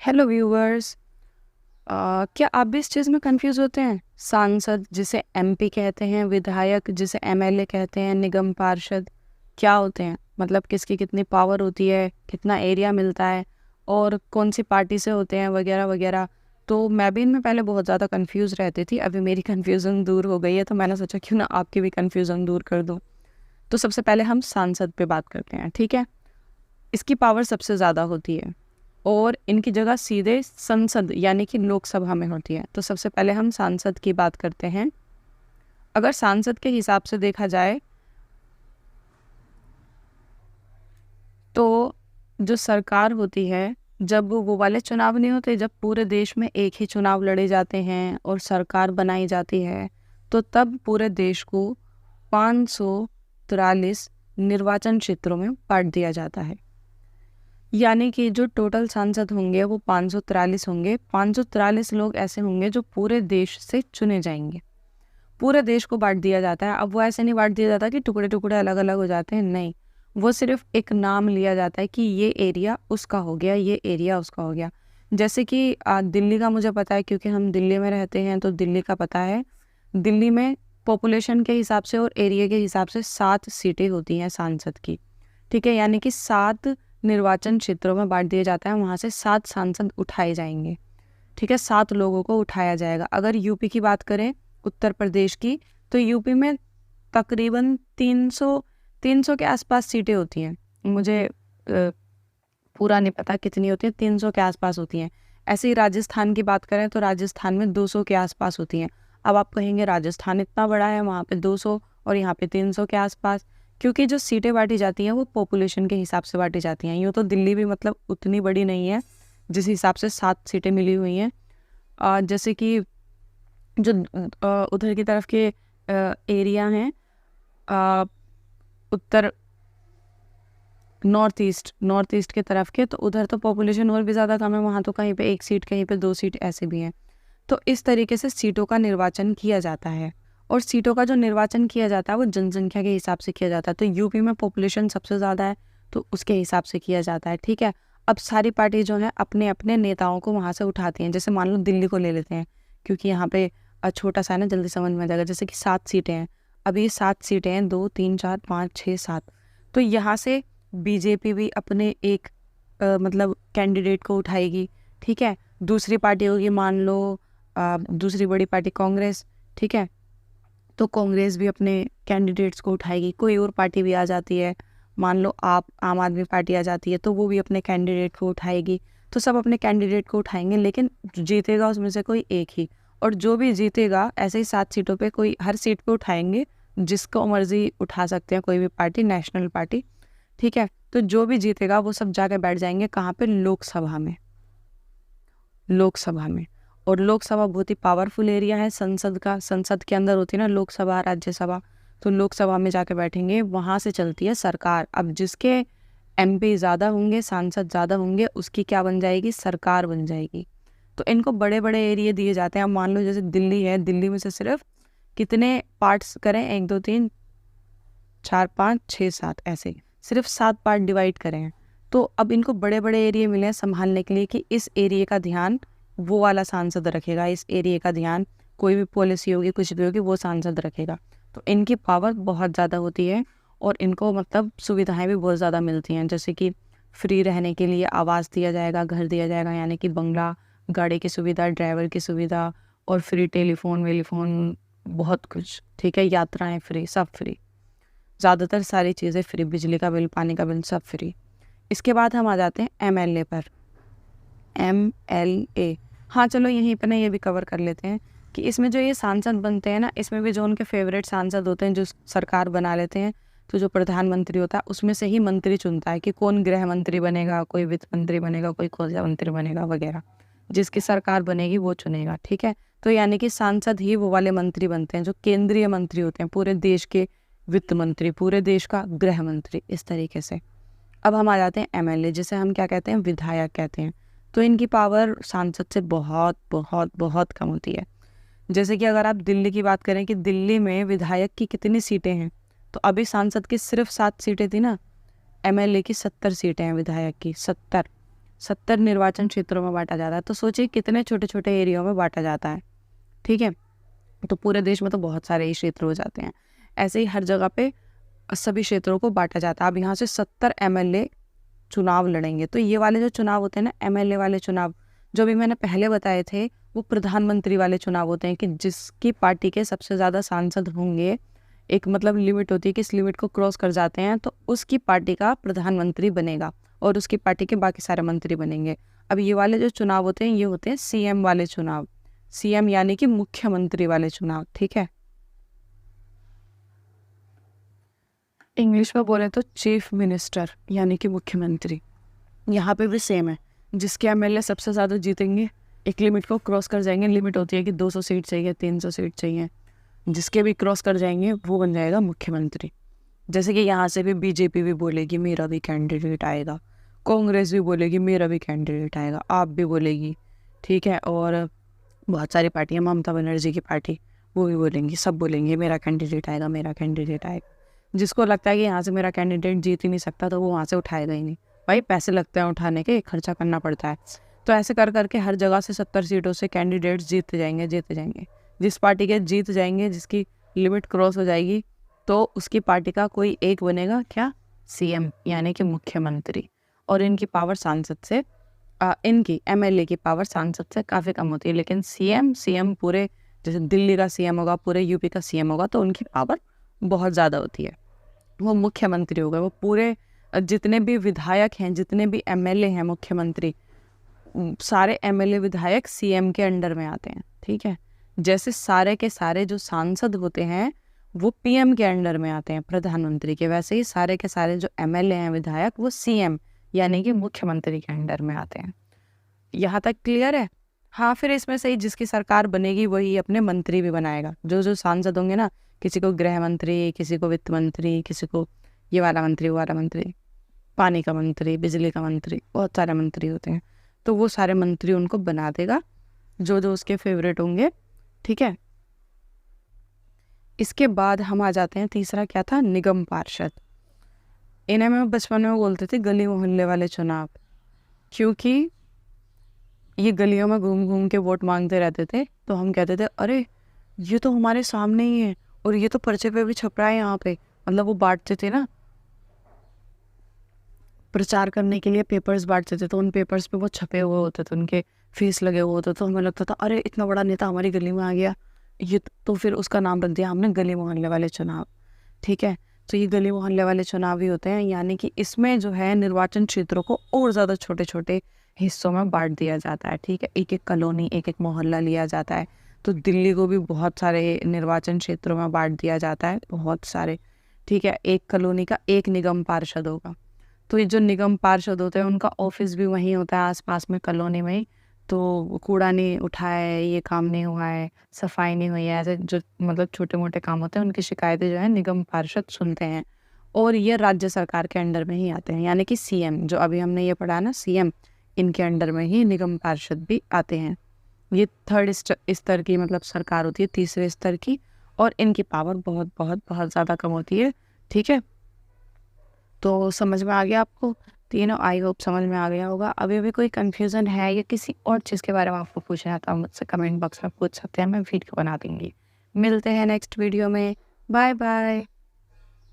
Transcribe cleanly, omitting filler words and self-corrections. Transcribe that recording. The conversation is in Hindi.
Hello viewers. क्या आप भी इस चीज़ में कंफ्यूज होते हैं? सांसद जिसे एमपी कहते हैं, विधायक जिसे एमएलए कहते हैं, निगम पार्षद क्या होते हैं? मतलब किसकी कितनी पावर होती है, कितना एरिया मिलता है और कौन सी पार्टी से होते हैं वगैरह वगैरह। तो मैं भी इनमें पहले बहुत ज़्यादा कंफ्यूज रहती थी। अभी मेरी कन्फ्यूज़न दूर हो गई है, तो मैंने सोचा क्यों ना आपकी भी कन्फ्यूज़न दूर कर दूँ। तो सबसे पहले हम सांसद पे बात करते हैं, ठीक है? इसकी पावर सबसे ज़्यादा होती है और इनकी जगह सीधे संसद यानी कि लोकसभा में होती है। तो सबसे पहले हम सांसद की बात करते हैं। अगर सांसद के हिसाब से देखा जाए तो जो सरकार होती है, जब वो वाले चुनाव नहीं होते जब पूरे देश में एक ही चुनाव लड़े जाते हैं और सरकार बनाई जाती है, तो तब पूरे देश को 543 निर्वाचन क्षेत्रों में बांट दिया जाता है। यानी कि जो टोटल सांसद होंगे वो 543 होंगे। 543 लोग ऐसे होंगे जो पूरे देश से चुने जाएंगे। पूरे देश को बांट दिया जाता है। अब वो ऐसे नहीं बांट दिया जाता कि टुकड़े टुकड़े अलग अलग हो जाते हैं, नहीं। वो सिर्फ एक नाम लिया जाता है कि ये एरिया उसका हो गया, ये एरिया उसका हो गया। जैसे कि दिल्ली का मुझे पता है क्योंकि हम दिल्ली में रहते हैं, तो दिल्ली का पता है। दिल्ली में पॉपुलेशन के हिसाब से और एरिया के हिसाब से 7 सीटें होती हैं सांसद की, ठीक है? यानी कि 7 निर्वाचन क्षेत्रों में बांट दिया जाता है, वहाँ से 7 सांसद उठाए जाएंगे, ठीक है? 7 लोगों को उठाया जाएगा। अगर यूपी की बात करें, उत्तर प्रदेश की, तो यूपी में तकरीबन 300 के आसपास सीटें होती हैं। मुझे पूरा नहीं पता कितनी होती हैं, 300 के आसपास होती हैं। ऐसे ही राजस्थान की बात करें तो राजस्थान में 200 के आसपास होती हैं। अब आप कहेंगे राजस्थान इतना बड़ा है, वहाँ पे 200 और यहाँ पे 300 के आसपास, क्योंकि जो सीटें बांटी जाती हैं वो पॉपुलेशन के हिसाब से बांटी जाती हैं। यूँ तो दिल्ली भी मतलब उतनी बड़ी नहीं है जिस हिसाब से 7 सीटें मिली हुई हैं। जैसे कि जो उधर की तरफ के एरिया हैं, अ, उत्तर नॉर्थ ईस्ट के तरफ के, तो उधर तो पॉपुलेशन और भी ज़्यादा कम है। वहाँ तो कहीं पे 1 सीट, कहीं पे 2 सीट ऐसे भी हैं। तो इस तरीके से सीटों का निर्वाचन किया जाता है और सीटों का जो निर्वाचन किया जाता है वो जनसंख्या के हिसाब से किया जाता है। तो यूपी में पॉपुलेशन सबसे ज़्यादा है तो उसके हिसाब से किया जाता है, ठीक है? अब सारी पार्टी जो है अपने अपने नेताओं को वहाँ से उठाती हैं। जैसे मान लो दिल्ली को ले लेते हैं, क्योंकि यहाँ पे छोटा सा है ना, जल्दी समझ में आ जाएगा। जैसे कि 7 सीटें हैं। अब ये 7 सीटें हैं, 2 3 4 5 6 7। तो यहाँ से बीजेपी भी अपने एक मतलब कैंडिडेट को उठाएगी, ठीक है? दूसरी पार्टी होगी, मान लो दूसरी बड़ी पार्टी कांग्रेस, ठीक है? तो कांग्रेस भी अपने कैंडिडेट्स को उठाएगी। कोई और पार्टी भी आ जाती है, मान लो आप आम आदमी पार्टी आ जाती है, तो वो भी अपने कैंडिडेट को उठाएगी। तो सब अपने कैंडिडेट को उठाएंगे, लेकिन जीतेगा उसमें से कोई एक ही। और जो भी जीतेगा, ऐसे ही 7 सीटों पे कोई हर सीट पे उठाएंगे, जिसको मर्जी उठा सकते हैं, कोई भी पार्टी, नेशनल पार्टी, ठीक है? तो जो भी जीतेगा वो सब जाके बैठ जाएंगे कहाँ पे? लोकसभा में। लोकसभा में। और लोकसभा बहुत ही पावरफुल एरिया है संसद का। संसद के अंदर होती है ना लोकसभा, राज्यसभा। तो लोकसभा में जाके बैठेंगे, वहाँ से चलती है सरकार। अब जिसके एमपी ज़्यादा होंगे, सांसद ज़्यादा होंगे, उसकी क्या बन जाएगी? सरकार बन जाएगी। तो इनको बड़े बड़े एरिया दिए जाते हैं। अब मान लो जैसे दिल्ली है, दिल्ली में से सिर्फ कितने पार्ट्स करें? 1 2 3 4 5 6 7, ऐसे सिर्फ 7 पार्ट डिवाइड करें हैं। तो अब इनको बड़े बड़े एरिया मिले हैं संभालने के लिए कि इस एरिया का ध्यान वो वाला सांसद रखेगा, इस एरिया का ध्यान कोई भी पॉलिसी होगी, कुछ भी होगी, वो सांसद रखेगा। तो इनकी पावर बहुत ज़्यादा होती है और इनको मतलब सुविधाएं भी बहुत ज़्यादा मिलती हैं। जैसे कि फ्री रहने के लिए आवास दिया जाएगा, घर दिया जाएगा, यानी कि बंगला, गाड़ी की सुविधा, ड्राइवर की सुविधा और फ्री टेलीफोन वेलीफोन, बहुत कुछ, ठीक है? यात्राएं फ्री, सब फ्री, ज़्यादातर सारी चीज़ें फ्री, बिजली का बिल, पानी का बिल, सब फ्री। इसके बाद हम आ जाते हैं एमएलए पर। एमएलए, हाँ चलो यहीं पर ना ये भी कवर कर लेते हैं कि इसमें जो ये सांसद बनते हैं ना, इसमें भी जो उनके फेवरेट सांसद होते हैं, जो सरकार बना लेते हैं, तो जो प्रधानमंत्री होता है उसमें से ही मंत्री चुनता है कि कौन गृह मंत्री बनेगा, कोई वित्त मंत्री बनेगा, कोई ऊर्जा मंत्री बनेगा वगैरह। जिसकी सरकार बनेगी वो चुनेगा, ठीक है? तो यानी कि सांसद ही वो वाले मंत्री बनते हैं जो केंद्रीय मंत्री होते हैं, पूरे देश के वित्त मंत्री, पूरे देश का गृह मंत्री, इस तरीके से। अब हम आ जाते हैं एमएलए, जिसे हम क्या कहते हैं? विधायक कहते हैं। तो इनकी पावर सांसद से बहुत बहुत बहुत कम होती है। जैसे कि अगर आप दिल्ली की बात करें कि दिल्ली में विधायक की कितनी सीटें हैं, तो अभी सांसद की सिर्फ 7 सीटें थी ना, एमएलए की 70 सीटें हैं, विधायक की 70। 70 निर्वाचन क्षेत्रों में बांटा जाता है। तो सोचिए कितने छोटे छोटे एरिया में बांटा जाता है, ठीक है। तो पूरे देश में तो बहुत सारे ही क्षेत्र हो जाते हैं। ऐसे ही हर जगह पे सभी क्षेत्रों को बांटा जाता है। अब यहाँ से 70 MLA चुनाव लड़ेंगे। तो ये वाले जो चुनाव होते हैं ना, MLA वाले चुनाव, जो अभी मैंने पहले बताए थे, वो प्रधानमंत्री वाले चुनाव होते हैं कि जिसकी पार्टी के सबसे ज़्यादा सांसद होंगे, एक मतलब लिमिट होती है कि इस लिमिट को क्रॉस कर जाते हैं तो उसकी पार्टी का प्रधानमंत्री बनेगा और उसकी पार्टी के बाकी सारे मंत्री बनेंगे। अब ये वाले जो चुनाव होते हैं ये होते हैं CM वाले चुनाव, CM यानी कि मुख्यमंत्री वाले चुनाव, ठीक है। इंग्लिश में बोले तो चीफ मिनिस्टर यानी कि मुख्यमंत्री। यहाँ पे भी सेम है, जिसके MLA सबसे ज़्यादा जीतेंगे, एक लिमिट को क्रॉस कर जाएंगे, लिमिट होती है कि 200 सीट चाहिए, 300 सीट चाहिए, जिसके भी क्रॉस कर जाएंगे वो बन जाएगा मुख्यमंत्री। जैसे कि यहाँ से भी BJP भी बोलेगी मेरा भी कैंडिडेट आएगा, कांग्रेस भी बोलेगी मेरा भी कैंडिडेट आएगा, आप भी बोलेगी, ठीक है। और बहुत सारी पार्टियाँ, ममता बनर्जी की पार्टी, वो भी बोलेंगी, सब बोलेंगे मेरा कैंडिडेट आएगा, मेरा कैंडिडेट आएगा। जिसको लगता है कि यहाँ से मेरा कैंडिडेट जीत ही नहीं सकता तो वो वहाँ से उठाएगा ही नहीं। भाई पैसे लगते हैं उठाने के, खर्चा करना पड़ता है। तो ऐसे कर करके हर जगह से 70 सीटों से कैंडिडेट्स जीतते जाएंगे। जिस पार्टी के जीत जाएंगे, जिसकी लिमिट क्रॉस हो जाएगी, तो उसकी पार्टी का कोई एक बनेगा क्या, CM यानी कि मुख्यमंत्री। और इनकी पावर सांसद से इनकी MLA की पावर सांसद से काफ़ी कम होती है। लेकिन CM पूरे, जैसे दिल्ली का CM होगा, पूरे UP का CM होगा, तो उनकी पावर बहुत ज़्यादा होती है। वो मुख्यमंत्री होगा, वो पूरे जितने भी विधायक हैं, जितने भी MLA हैं, मुख्यमंत्री, सारे MLA विधायक CM के अंडर में आते हैं, ठीक है। जैसे सारे के सारे जो सांसद होते हैं वो PM के अंडर में आते हैं, प्रधानमंत्री के, वैसे ही सारे के सारे जो MLA हैं, विधायक, वो CM यानी कि मुख्यमंत्री के अंडर में आते हैं। यहाँ तक क्लियर है? हाँ, फिर इसमें से ही जिसकी सरकार बनेगी वही अपने मंत्री भी बनाएगा। जो जो सांसद होंगे ना, किसी को गृह मंत्री, किसी को वित्त मंत्री, किसी को ये वाला मंत्री, वो वाला मंत्री, पानी का मंत्री, बिजली का मंत्री, बहुत सारे मंत्री होते हैं। तो वो सारे मंत्री उनको बना देगा, जो जो उसके फेवरेट होंगे, ठीक है। इसके बाद हम आ जाते हैं, तीसरा क्या था, निगम पार्षद। इन्हें मैं बचपन में बोलते थे गली मोहल्ले वाले चुनाव, क्योंकि ये गलियों में घूम घूम के वोट मांगते रहते थे। तो हम कहते थे अरे ये तो हमारे सामने ही है, और ये तो पर्चे पे भी छप रहा है यहाँ पे। मतलब वो बांटते थे ना, प्रचार करने के लिए पेपर्स बांटते थे, तो उन पेपर्स पे वो छपे हुए होते थे, उनके फेस लगे हुए होते। तो हमें लगता था अरे इतना बड़ा नेता हमारी गली में आ गया, ये तो फिर उसका नाम रख दिया हमने गली मोहल्ले वाले चुनाव, ठीक है। तो ये गली मोहल्ले वाले चुनाव ही होते हैं, यानी कि इसमें जो है निर्वाचन क्षेत्रों को और ज़्यादा छोटे छोटे हिस्सों में बांट दिया जाता है, ठीक है। एक एक कॉलोनी, एक एक मोहल्ला लिया जाता है। तो दिल्ली को भी बहुत सारे निर्वाचन क्षेत्रों में बांट दिया जाता है, बहुत सारे, ठीक है। एक कॉलोनी का एक निगम पार्षद होगा। तो ये जो निगम पार्षद होते हैं उनका ऑफिस भी वहीं होता है, आसपास में कॉलोनी में ही। तो कूड़ा नहीं उठा है, ये काम नहीं हुआ है, सफाई नहीं हुई है, ऐसे जो मतलब छोटे मोटे काम होते हैं, उनकी शिकायतें जो है निगम पार्षद सुनते हैं। और ये राज्य सरकार के अंडर में ही आते हैं, यानी कि CM, जो अभी हमने ये पढ़ा ना, CM, इनके अंडर में ही निगम पार्षद भी आते हैं। ये थर्ड स्तर की मतलब सरकार होती है, तीसरे स्तर की, और इनकी पावर बहुत बहुत बहुत ज़्यादा कम होती है, ठीक है। तो समझ में आ गया आपको तीनों? आई होप समझ में आ गया होगा। अभी भी कोई कन्फ्यूज़न है या किसी और चीज़ के बारे में आपको पूछना है तो आप मुझसे कमेंट बॉक्स में पूछ सकते हैं, मैं वीडियो बना दूँगी। मिलते हैं नेक्स्ट वीडियो में। Bye bye.